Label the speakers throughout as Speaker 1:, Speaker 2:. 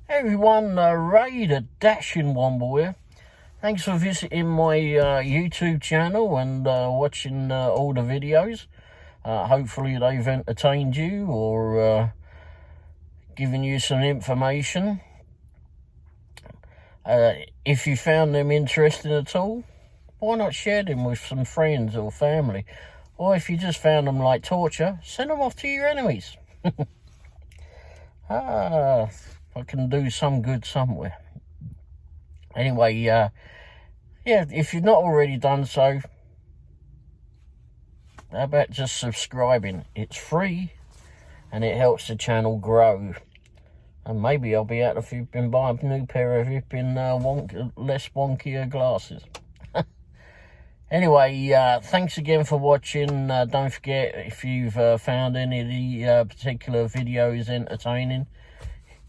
Speaker 1: Hey everyone, Ray the Dashing Womble here. Thanks for visiting my YouTube channel and watching all the videos. Hopefully they've entertained you or given you some information. If you found them interesting at all, why not share them with some friends or family? Or if you just found them like torture, send them off to your enemies. I can do some good somewhere. Anyway, yeah, if you've not already done so, how about just subscribing? It's free and it helps the channel grow. And maybe I'll be out if you've been buying a new pair of less wonkier glasses. Anyway, thanks again for watching. Don't forget, if you've found any of the particular videos entertaining,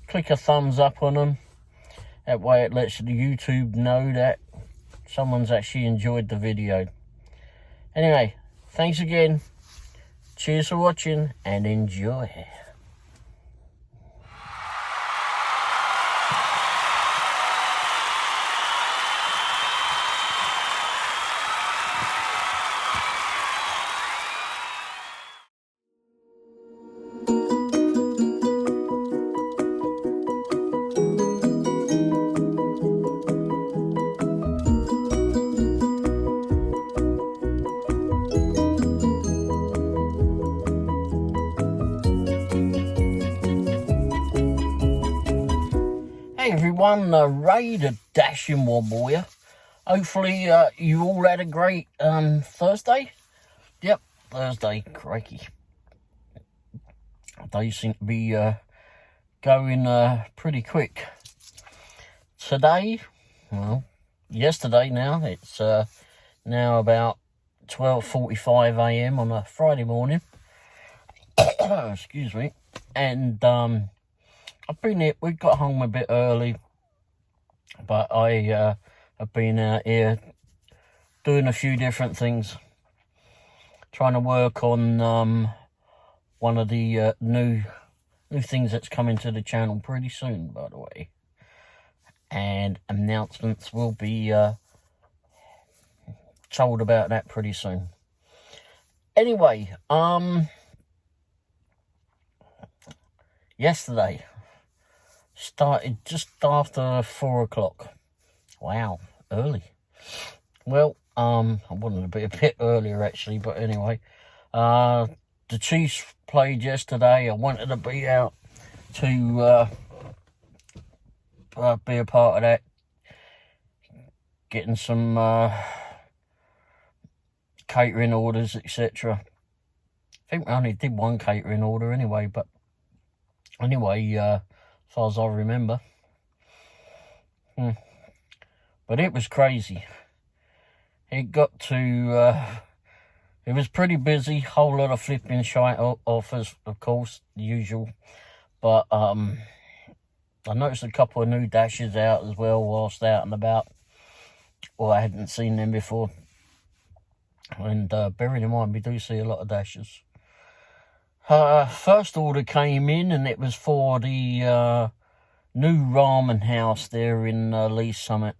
Speaker 1: click a thumbs up on them. That way it lets the YouTube know that someone's actually enjoyed the video. Anyway, thanks again. Cheers for watching and enjoy. Hey everyone, Ray the Dashing Womble here. Hopefully you all had a great Thursday. Yep, Thursday, crikey. Days seem to be going pretty quick. Today, well, yesterday now, it's now about 12:45 AM on a Friday morning. Excuse me. And we got home a bit early, but I have been out here doing a few different things, trying to work on one of the new things that's coming to the channel pretty soon, by the way, and announcements will be told about that pretty soon. Anyway, yesterday started just after 4 o'clock. Wow, early. Well, I wanted to be a bit earlier actually, but anyway, the Chiefs played yesterday. I wanted to be out to be a part of that, getting some catering orders, etc. I think I only did one catering order anyway, but anyway, as far as I remember. But it was crazy. It got to, it was pretty busy, whole lot of flipping shite offers, of course, the usual. But I noticed a couple of new dashes out as well whilst out and about. Well, I hadn't seen them before. And bearing in mind, we do see a lot of dashes. First order came in, and it was for the new ramen house there in Lee's Summit.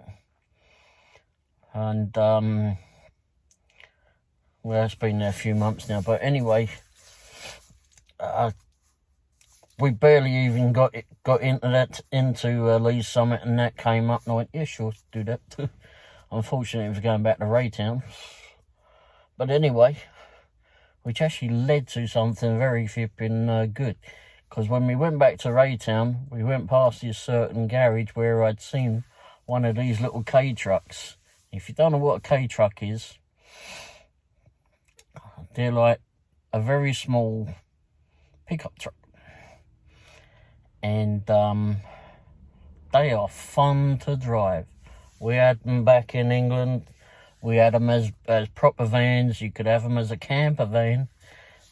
Speaker 1: And well, it's been there a few months now, but anyway, we barely even got into Lee's Summit, and that came up, and I went, yeah, sure, do that. Unfortunately, it was going back to Raytown, but anyway, which actually led to something very flipping good, because when we went back to Raytown, we went past this certain garage where I'd seen one of these little K trucks. If you don't know what a K truck is, they're like a very small pickup truck, and they are fun to drive. We had them back in England. We had them as proper vans. You could have them as a camper van.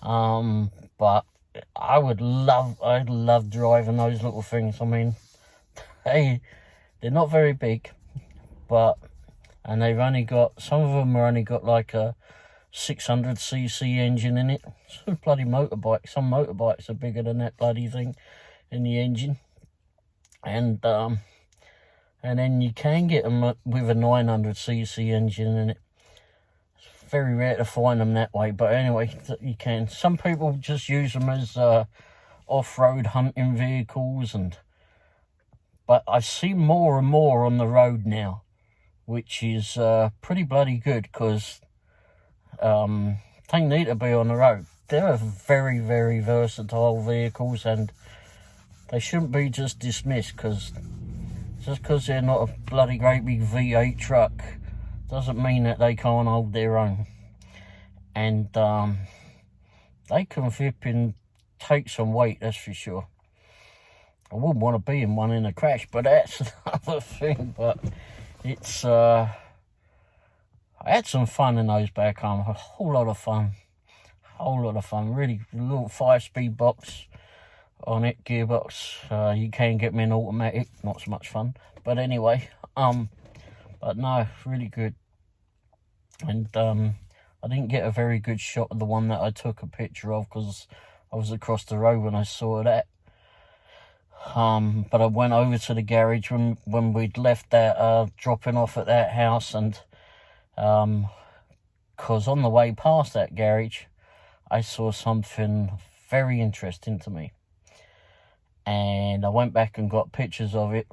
Speaker 1: But I'd love driving those little things. I mean, they're not very big, and they've only got, some of them are only got like a 600cc engine in it. So bloody motorbike. Some motorbikes are bigger than that bloody thing in the engine. and then you can get them with a 900cc engine in it. It's very rare to find them that way, but anyway, you can. Some people just use them as off-road hunting vehicles, but I see more and more on the road now, which is pretty bloody good, because they need to be on the road. They're very, very versatile vehicles, and they shouldn't be just dismissed, because just because they're not a bloody great big V8 truck doesn't mean that they can't hold their own. And they can flip and take some weight, that's for sure. I wouldn't want to be in one in a crash, but that's another thing. But it's I had some fun in those back home. A whole lot of fun. Really, a little 5-speed box on it, gearbox. You can get me an automatic, not so much fun. But anyway, but no, really good. And I didn't get a very good shot of the one that I took a picture of, because I was across the road when I saw that. But I went over to the garage when we'd left that, dropping off at that house, and because on the way past that garage, I saw something very interesting to me. And I went back and got pictures of it.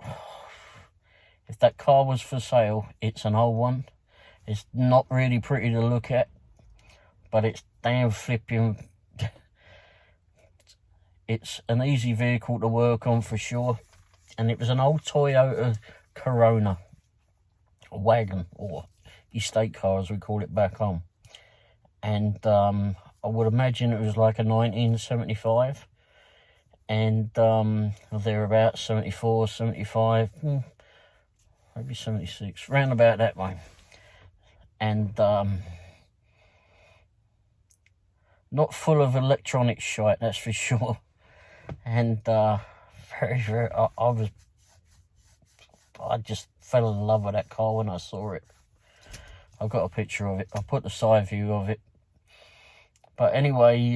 Speaker 1: If that car was for sale, it's an old one. It's not really pretty to look at, but it's damn flipping. It's an easy vehicle to work on for sure. And it was an old Toyota Corona, a wagon, or estate car as we call it back home. And I would imagine it was like a 1975. And they're about 74, 75, maybe 76, round about that way. And not full of electronic shite, that's for sure. And very, very, I just fell in love with that car when I saw it. I've got a picture of it. I'll put the side view of it. But anyway,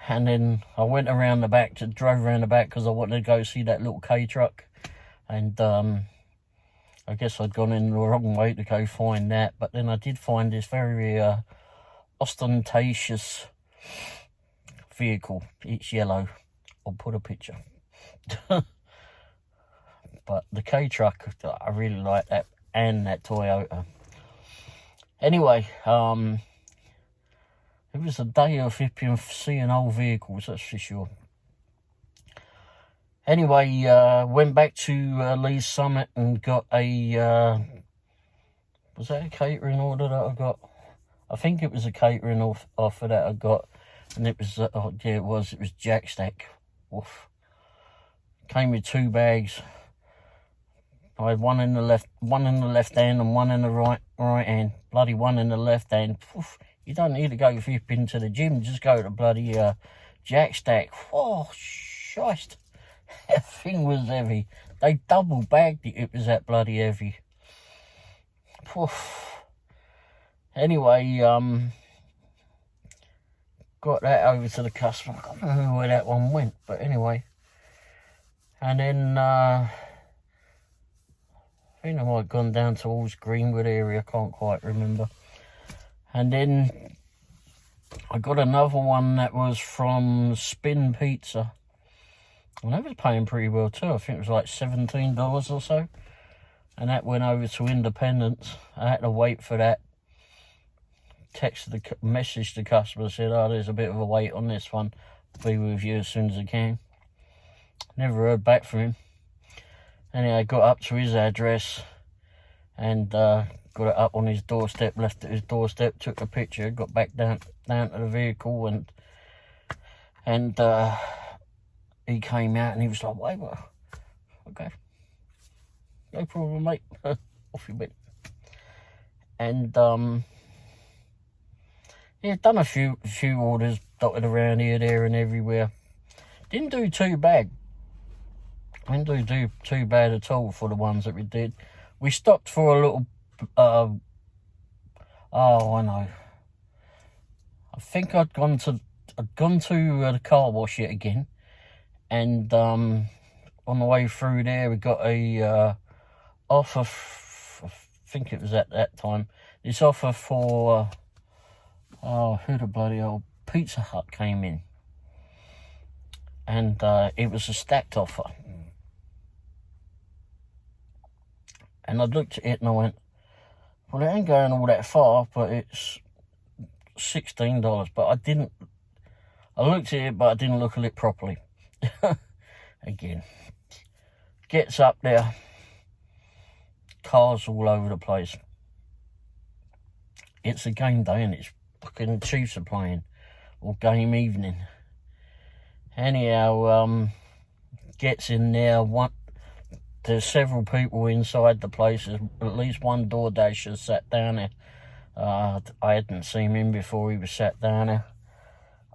Speaker 1: and then I went around the back, drove around the back, because I wanted to go see that little K truck. And I guess I'd gone in the wrong way to go find that. But then I did find this very ostentatious vehicle. It's yellow. I'll put a picture. But the K truck, I really like that, and that Toyota. Anyway, it was a day of flipping seeing old vehicles, that's for sure. Anyway, went back to Lee's Summit and got a, was that a catering order that I got? I think it was a catering offer that I got, and it was, yeah, it was Jack Stack. Oof. Came with 2 bags. I had one in the left hand and one in the right hand. Bloody one in the left hand. Oof. You don't need to go flipping to the gym, just go to bloody Jack Stack. Oh, shite. That thing was heavy. They double bagged it, it was that bloody heavy. Oof. Anyway, got that over to the customer. I can't remember where that one went, but anyway. And then, I think I might have gone down towards Greenwood area, I can't quite remember. And then I got another one that was from Spin Pizza. And that was paying pretty well too. I think it was like $17 or so. And that went over to Independence. I had to wait for that. Messaged the customer, said, oh, there's a bit of a wait on this one. I'll be with you as soon as I can. Never heard back from him. Anyway, I got up to his address and got it up on his doorstep, left at his doorstep, took a picture, got back down to the vehicle, and he came out and he was like, wait, what? Okay. No problem, mate. Off you went. And yeah, done a few orders dotted around here, there and everywhere. Didn't do too bad. Didn't do too bad at all for the ones that we did. We stopped for a little, oh, I know. I think I'd gone to the car wash yet again. And on the way through there, we got a offer, I think it was at that time, this offer for, who the bloody old Pizza Hut came in. And it was a stacked offer. And I looked at it and I went, well, it ain't going all that far, but it's $16. But I looked at it, but I didn't look at it properly. Again, gets up there, cars all over the place. It's a game day and it's fucking Chiefs are playing, or game evening. Anyhow, gets in there. There's several people inside the place. There's at least one Doordasher sat down there. I hadn't seen him before he was sat down there.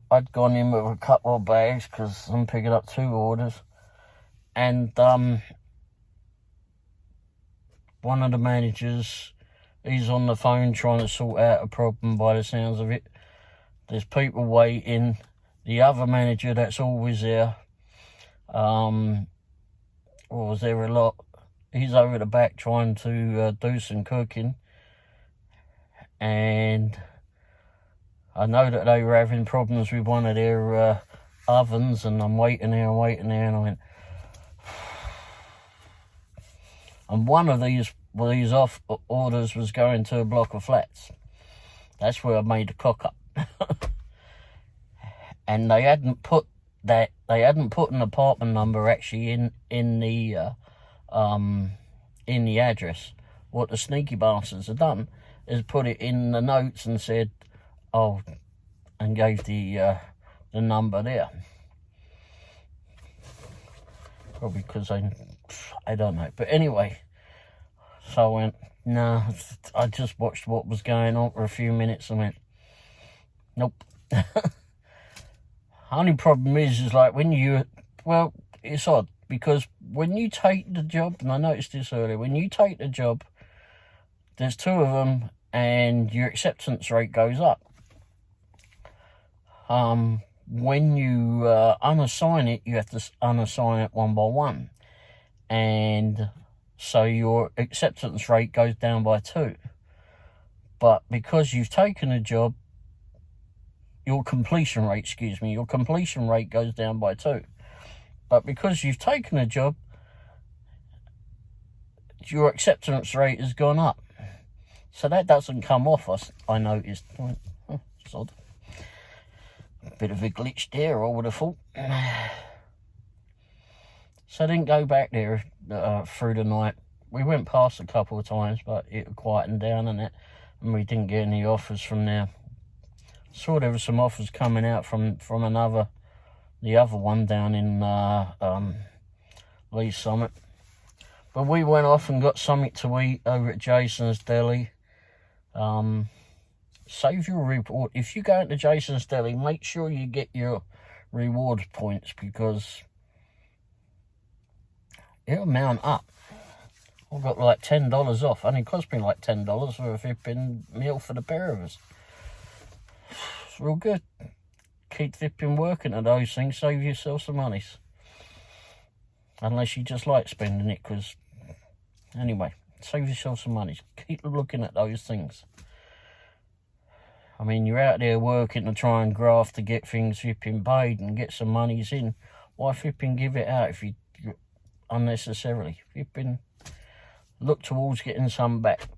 Speaker 1: I'd gone in with a couple of bags because I'm picking up 2 orders. And one of the managers, he's on the phone trying to sort out a problem by the sounds of it. There's people waiting. The other manager that's always there, was there a lot, he's over the back trying to do some cooking. And I know that they were having problems with one of their ovens, and I'm waiting there, and I went, and one of these off orders was going to a block of flats. That's where I made the cock up. And they hadn't put an apartment number actually in the address. What the sneaky bastards have done is put it in the notes and said, oh, and gave the number there. Probably because I don't know. But anyway, so I went, nah, I just watched what was going on for a few minutes and went, nope. Only problem is like when it's odd because when you take the job, and I noticed this earlier, when you take the job, there's 2 of them and your acceptance rate goes up. When you unassign it, you have to unassign it one by one. And so your acceptance rate goes down by 2. But because you've taken a job, your completion rate goes down by 2. But because you've taken a job, your acceptance rate has gone up. So that doesn't come off us, I noticed. Oh, it's odd. A bit of a glitch there, I would have thought. So I didn't go back there through the night. We went past a couple of times, but it quietened down and we didn't get any offers from there. Saw there were some offers coming out from the other one down in Lee Summit. But we went off and got something to eat over at Jason's Deli. Save your reward. If you go into Jason's Deli, make sure you get your reward points because it'll mount up. I got like $10 off. Only cost me like $10 for a flipping meal for the pair of us. It's real good. Keep flipping working at those things. Save yourself some monies. Unless you just like spending it, because anyway, save yourself some money. Keep looking at those things. I mean, you're out there working to try and graft to get things flipping paid and get some monies in. Why flipping give it out if you unnecessarily? Flipping look towards getting some back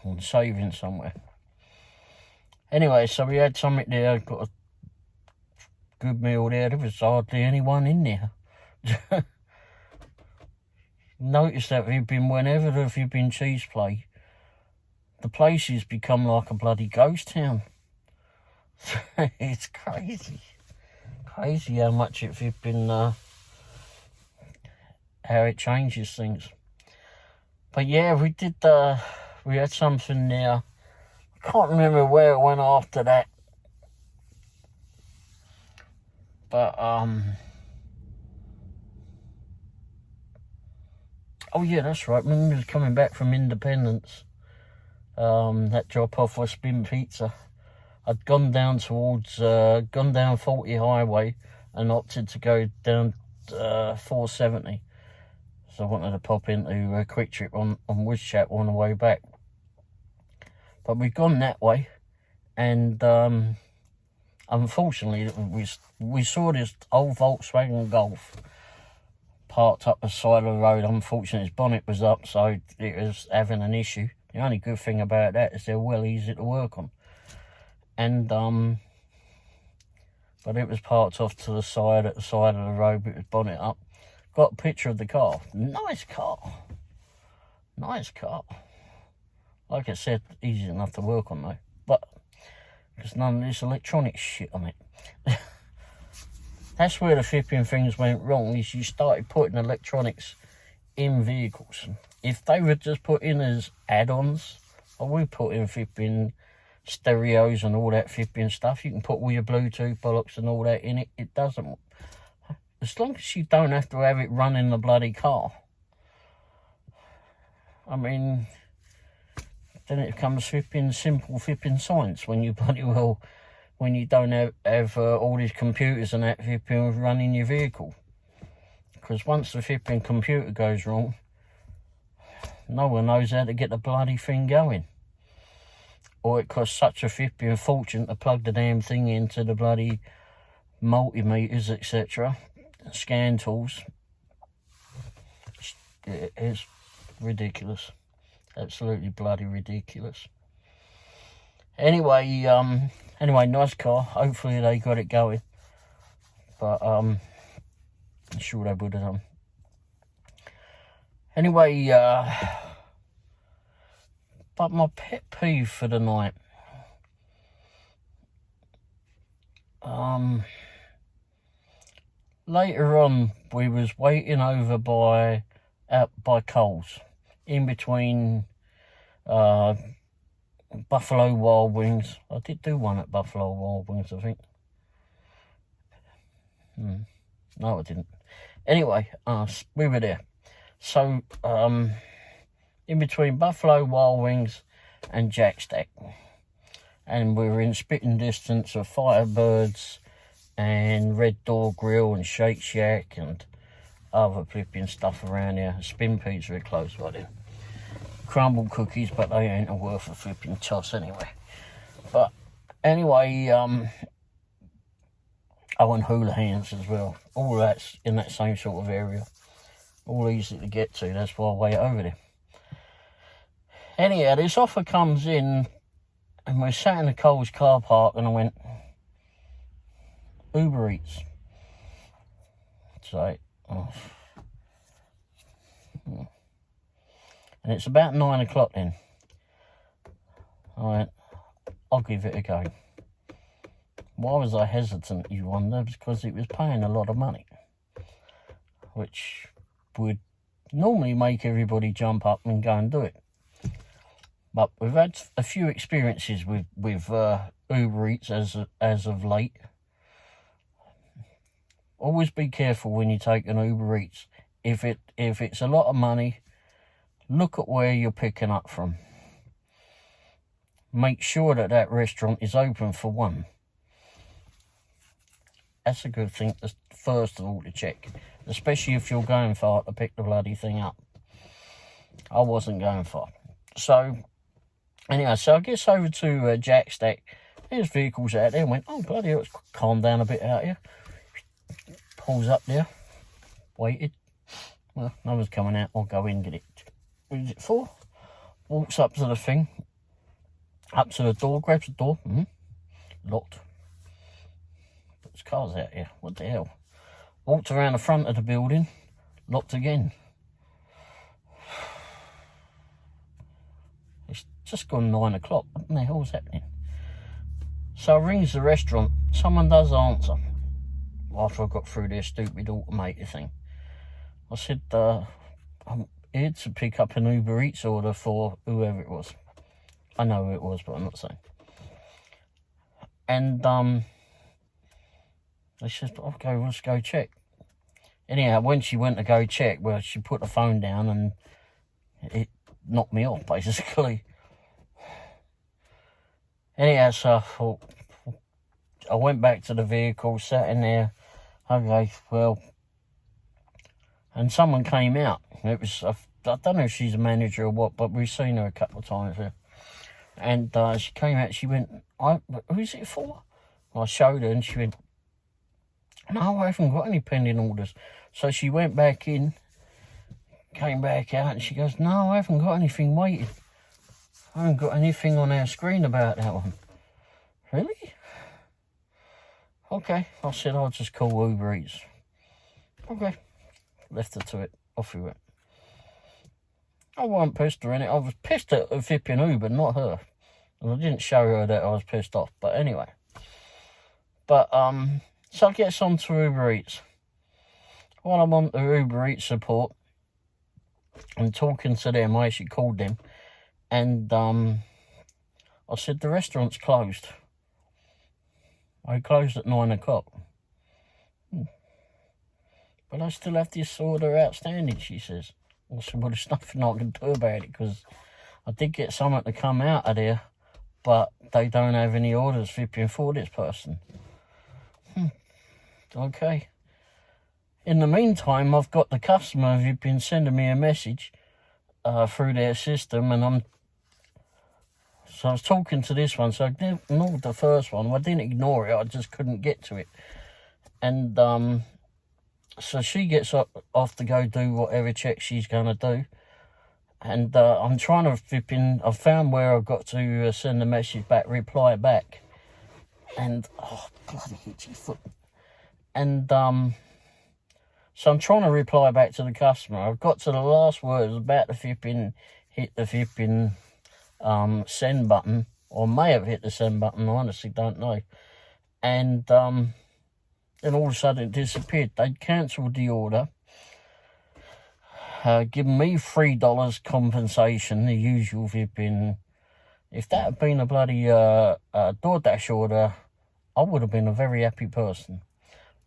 Speaker 1: and saving somewhere. Anyway, so we had something there, got a good meal there. There was hardly anyone in there. Noticed that whenever there've been cheese play, the place has become like a bloody ghost town. It's crazy. Crazy how much it's been, how it changes things. But yeah, we had something there. I can't remember where it went after that. But, oh yeah, that's right. When we was coming back from Independence, that drop-off was Spin Pizza. I'd gone down 40 Highway, and opted to go down 470. So I wanted to pop into a quick trip on Woodchap on the way back. But we've gone that way, and unfortunately we saw this old Volkswagen Golf parked up the side of the road. Unfortunately, its bonnet was up, so it was having an issue. The only good thing about that is they're well easy to work on. And but it was parked off to the side at the side of the road with its bonnet up. Got a picture of the car. Nice car. Nice car. Like I said, easy enough to work on though. But there's none of this electronic shit on it. That's where the flipping things went wrong, is you started putting electronics in vehicles. If they were just put in as add-ons, or we put in flipping stereos and all that flipping stuff, you can put all your Bluetooth bollocks and all that in it, it doesn't. As long as you don't have to have it run in the bloody car. I mean, then it becomes flipping simple flipping science when you bloody well, when you don't have all these computers and that flipping running your vehicle. Because once the flipping computer goes wrong, no one knows how to get the bloody thing going. Or it costs such a flipping fortune to plug the damn thing into the bloody multimeters, etc. Scan tools. It's ridiculous. Absolutely bloody ridiculous. Anyway, nice car. Hopefully they got it going. But I'm sure they would have done. Anyway, but my pet peeve for the night. Later on, we was waiting over by Coles, in between Buffalo Wild Wings. I did do one at Buffalo Wild Wings, I think. No, I didn't. Anyway, we were there. So, in between Buffalo Wild Wings and Jack Stack. And we were in spitting distance of Firebirds and Red Door Grill and Shake Shack and other flipping stuff around here. Spin Pizza are close by then. Crumble cookies, but they ain't worth a flipping toss anyway. But anyway, oh, and Hula Hands as well. All that's in that same sort of area. All easy to get to, that's why I wait over there. Anyhow, this offer comes in, and we sat in the Coles car park, and I went, Uber Eats. So, and it's about 9 o'clock then. I went, I'll give it a go. Why was I hesitant, you wonder? Because it was paying a lot of money, which would normally make everybody jump up and go and do it. But we've had a few experiences with Uber Eats as of late. Always be careful when you take an Uber Eats. If it's a lot of money, look at where you're picking up from. Make sure that restaurant is open for one. That's a good thing, first of all, to check. Especially if you're going far to pick the bloody thing up. I wasn't going far. So, anyway, so I get over to Jack Stack. There's vehicles out there and went, oh, bloody hell, it's calmed down a bit out here. Pulls up there. Waited. Well, no one's coming out. I'll go in and get it. What is it for? Walks up to the thing. Up to the door, grabs the door. Locked. But there's cars out here. What the hell? Walked around the front of the building. Locked again. It's just gone 9 o'clock. What the hell's happening? So I rings the restaurant. Someone does answer. After I got through their stupid automated thing. I said, I'm here to pick up an Uber Eats order for whoever it was. I know who it was, but I'm not saying. And they said, okay, let's go check. Anyhow, when she went to go check, well, she put the phone down and it knocked me off, basically. Anyhow, so I thought, I went back to the vehicle, sat in there, Okay, well, and someone came out. It was, I don't know if she's a manager or what, but we've seen her a couple of times here. And she came out, she went, who's it for? I showed her and she went, no, I haven't got any pending orders. So she went back in, came back out, and she goes, no, I haven't got anything waiting. I haven't got anything on our screen about that one. Really? Okay, I said I'll just call Uber Eats. Okay, left her to it, off we went. I wasn't pissed or anything. I was pissed at the flipping Uber, not her. And I didn't show her that I was pissed off, but anyway. But, so I get on to Uber Eats. While I'm on the Uber Eats support, I'm talking to them. I actually called them. And I said, the restaurant's closed. I closed at 9 o'clock. But I still have this order outstanding, she says. I said, well, there's nothing I can do about it, because I did get someone to come out of there, but they don't have any orders flipping for this person. Okay. In the meantime, I've got the customer who's been sending me a message through their system, and so I was talking to this one, so I ignored the first one. Well, I didn't ignore it, I just couldn't get to it. And so she gets off to go do whatever check she's going to do. And I'm trying to I found where I've got to send the message back, reply back. And, oh, bloody itchy foot. And so I'm trying to reply back to the customer. I've got to the last words, about to hit the send button, or may have hit the send button, I honestly don't know. And then all of a sudden it disappeared. They'd cancelled the order, given me $3 compensation, the usual flipping. If that had been a bloody Doordash order, I would have been a very happy person.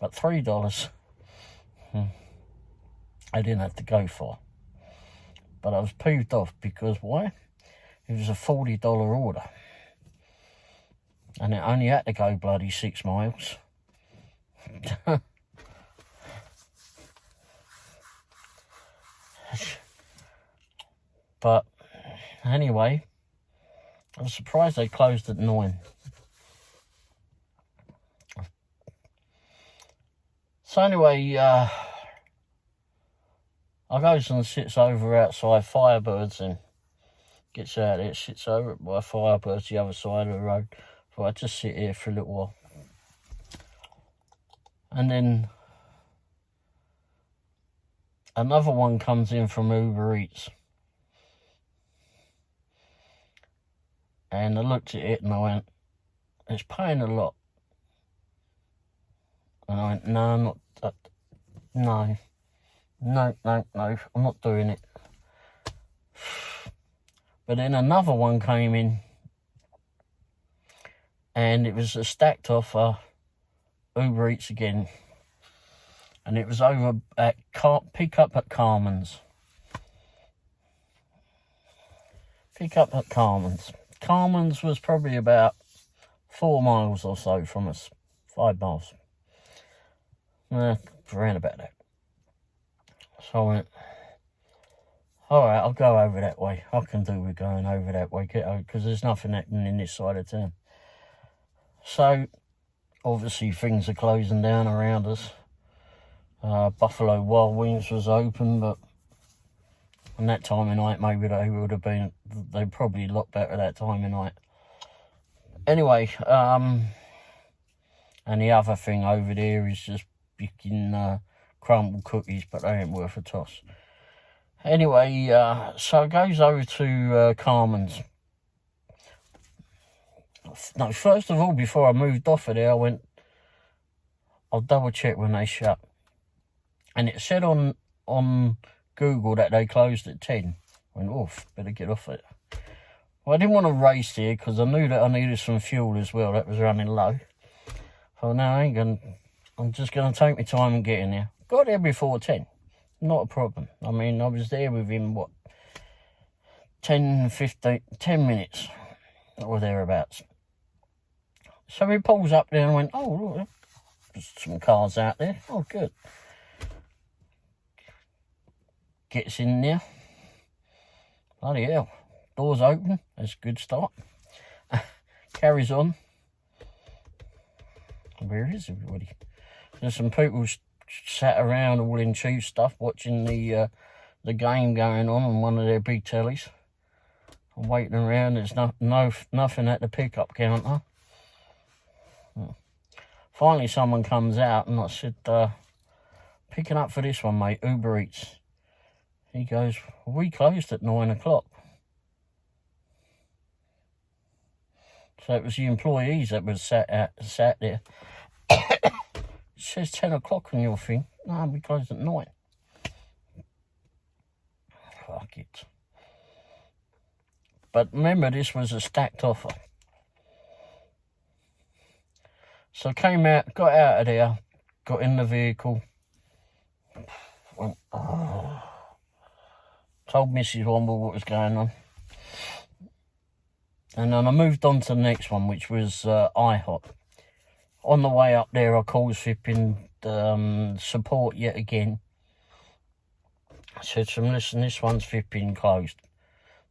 Speaker 1: But $3, I didn't have to go for. But I was peeved off because why? It was a $40 order. And it only had to go bloody 6 miles. But anyway, I was surprised they closed at 9. So anyway, I goes and sits over outside Firebirds and gets out there, sits over by Firebirds the other side of the road. So I just sit here for a little while. And then another one comes in from Uber Eats. And I looked at it and I went, it's paying a lot. And I went, no, not that. No, I'm not doing it. But then another one came in, and it was a stacked offer, Uber Eats again. And it was over at pick up at Carmen's. Pick up at Carmen's. Carmen's was probably about 4 miles or so from us. 5 miles. Around about that. So I went, alright, I'll go over that way. I can do with going over that way, because there's nothing happening in this side of town. So, obviously things are closing down around us. Buffalo Wild Wings was open, but on that time of night, maybe they'd probably look better that time of night. Anyway, and the other thing over there is just picking crumble cookies, but they ain't worth a toss. Anyway, so it goes over to Carmen's. No, first of all, before I moved off of there, I went, I'll double check when they shut. And it said on Google that they closed at 10. I went, oof, better get off it. Well, I didn't want to race here because I knew that I needed some fuel as well. That was running low. So now I'm just going to take my time and get in there. Got there before 10. Not a problem. I mean, I was there within, 10 minutes or thereabouts. So he pulls up there and went, oh, look, some cars out there. Oh, good. Gets in there. Bloody hell. Doors open. That's a good start. Carries on. Where is everybody? There's some people sat around all in cheap stuff watching the game going on one of their big tellies. I'm waiting around. There's nothing at the pickup counter. Finally, someone comes out and I said, picking up for this one, mate, Uber Eats. He goes, we closed at 9 o'clock. So it was the employees that was sat there. It says 10 o'clock on your thing. No, we closed at 9. Fuck it. But remember, this was a stacked offer. So came out, got out of there, got in the vehicle. Went, told Mrs. Womble what was going on. And then I moved on to the next one, which was IHOP. On the way up there, I called flipping support yet again. I said to them, listen, this one's flipping closed.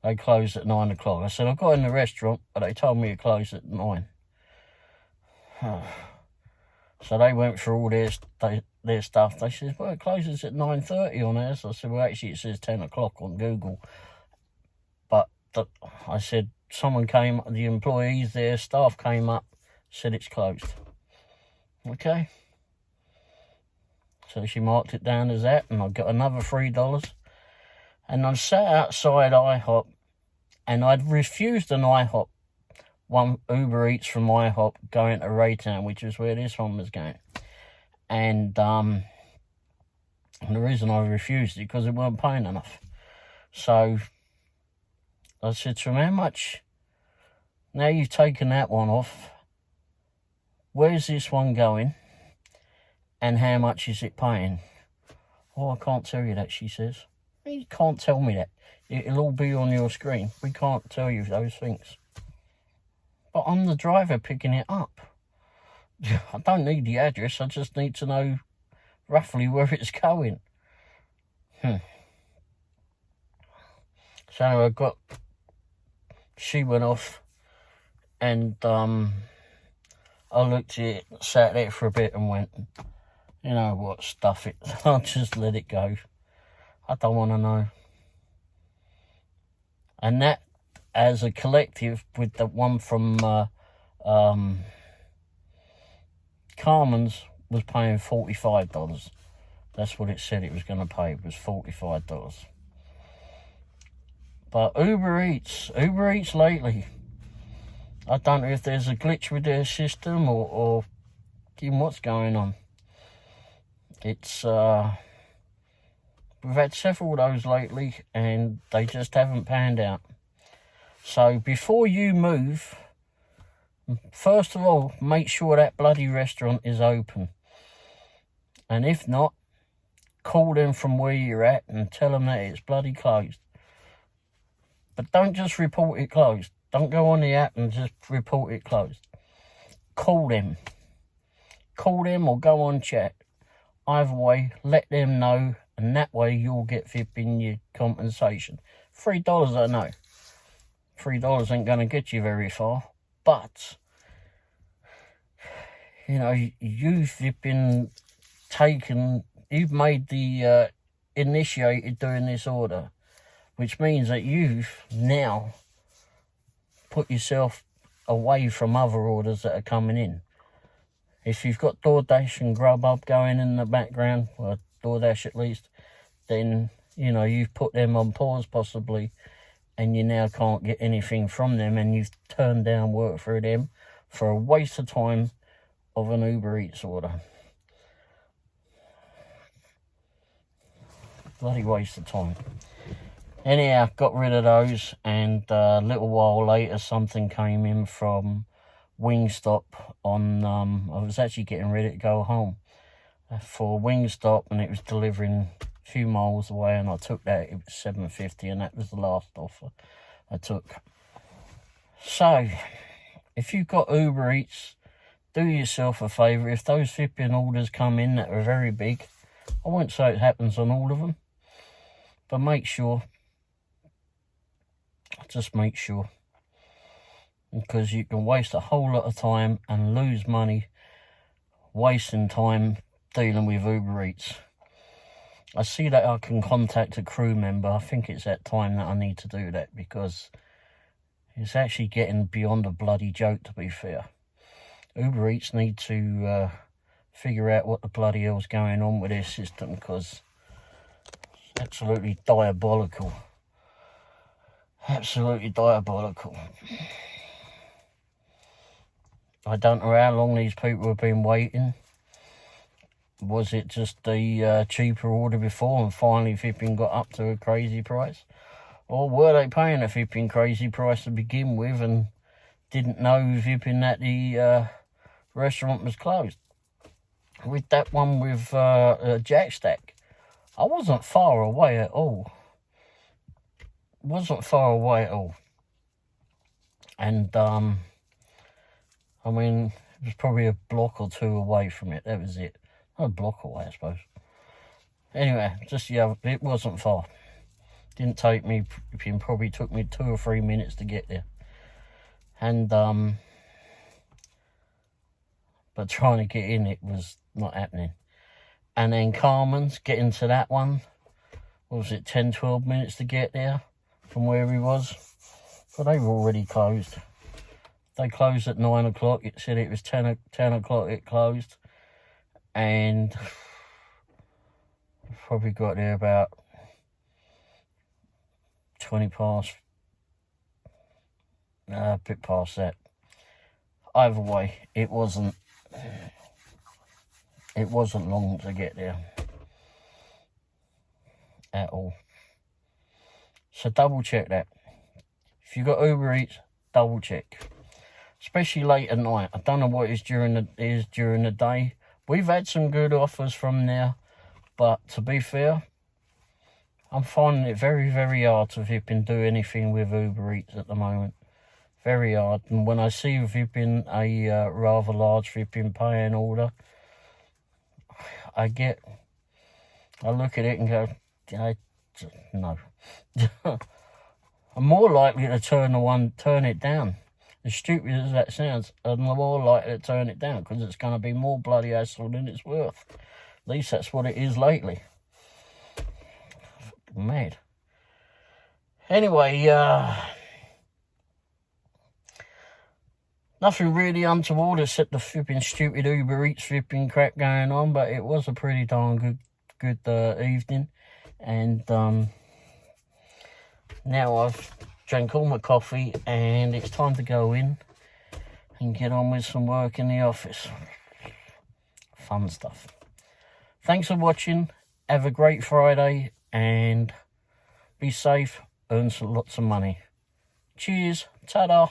Speaker 1: They closed at 9 o'clock. I said, I got in the restaurant, but they told me it closed at 9. So they went through all their stuff. They said, well, it closes at 9:30 on ours. I said, well, actually, it says 10 o'clock on Google. But I said, someone came, the employees there, staff came up, said it's closed. Okay. So she marked it down as that, and I got another $3. And I sat outside IHOP, and I'd refused an IHOP, one Uber Eats from IHOP going to Raytown, which is where this one was going. And the reason I refused it, because it weren't paying enough. So I said to him, how much, now you've taken that one off, where's this one going, and how much is it paying? Oh, I can't tell you that, she says. You can't tell me that. It'll all be on your screen. We can't tell you those things. But I'm the driver picking it up. I don't need the address. I just need to know roughly where it's going. So she went off, and I looked at it, sat there for a bit and went, you know what, stuff it. I'll just let it go. I don't want to know. And that, as a collective, with the one from Carmen's, was paying $45. That's what it said it was going to pay, was $45. But Uber Eats lately, I don't know if there's a glitch with their system or what's going on. It's we've had several of those lately, and they just haven't panned out. So before you move, first of all, make sure that bloody restaurant is open. And if not, call them from where you're at and tell them that it's bloody closed. But don't just report it closed. Don't go on the app and just report it closed. Call them. Call them or go on chat. Either way, let them know, and that way you'll get flipping your compensation. $3, I know. $3 ain't going to get you very far. But, you know, you've been taken, you've made the initiated doing this order, which means that you've now put yourself away from other orders that are coming in. If you've got Doordash and Grubhub going in the background, or Doordash at least, then, you know, you've put them on pause possibly, and you now can't get anything from them, and you've turned down work through them for a waste of time of an Uber Eats order. Bloody waste of time. Anyhow, got rid of those, and a little while later something came in from Wingstop on, I was actually getting ready to go home for Wingstop, and it was delivering a few miles away, and I took that. It was $7.50, and that was the last offer I took. So, if you've got Uber Eats, do yourself a favour. If those flipping orders come in that are very big, I won't say it happens on all of them, but make sure, just make sure, because you can waste a whole lot of time and lose money wasting time dealing with Uber Eats. I see that I can contact a crew member. I think it's that time that I need to do that, because it's actually getting beyond a bloody joke, to be fair. Uber Eats need to figure out what the bloody hell's going on with their system, because it's absolutely diabolical. Absolutely diabolical. I don't know how long these people have been waiting. Was it just the cheaper order before and finally flipping got up to a crazy price? Or were they paying a flipping crazy price to begin with and didn't know flipping that the restaurant was closed? With that one with Jack Stack, I wasn't far away at all. Wasn't far away at all. And I mean, it was probably a block or two away from it. That was it. Not a block away, I suppose. Anyway, just, yeah, it wasn't far. Didn't take me, it probably took me 2 or 3 minutes to get there. And, but trying to get in, it was not happening. And then Carmen's, getting to that one, what was it, 10, 12 minutes to get there from where he was? But they were already closed. They closed at 9 o'clock. It said it was 10 o'clock it closed. And probably got there about 20 past, a bit past that. Either way, it wasn't long to get there at all. So double check that. If you got Uber Eats, double check. Especially late at night. I don't know what it is during the day. We've had some good offers from there, but to be fair, I'm finding it very, very hard to flipping do anything with Uber Eats at the moment. Very hard. And when I see flipping a rather large flipping paying order, I look at it and go, no. I'm more likely to turn it down. As stupid as that sounds, I'm more likely to turn it down because it's going to be more bloody hassle than it's worth. At least that's what it is lately. Fucking mad. Anyway, nothing really untoward except the flipping stupid Uber Eats flipping crap going on, but it was a pretty darn good evening. And now I've drank all my coffee and it's time to go in and get on with some work in the office. Fun stuff. Thanks for watching. Have a great Friday and be safe. Earn lots of money. Cheers. Ta-da.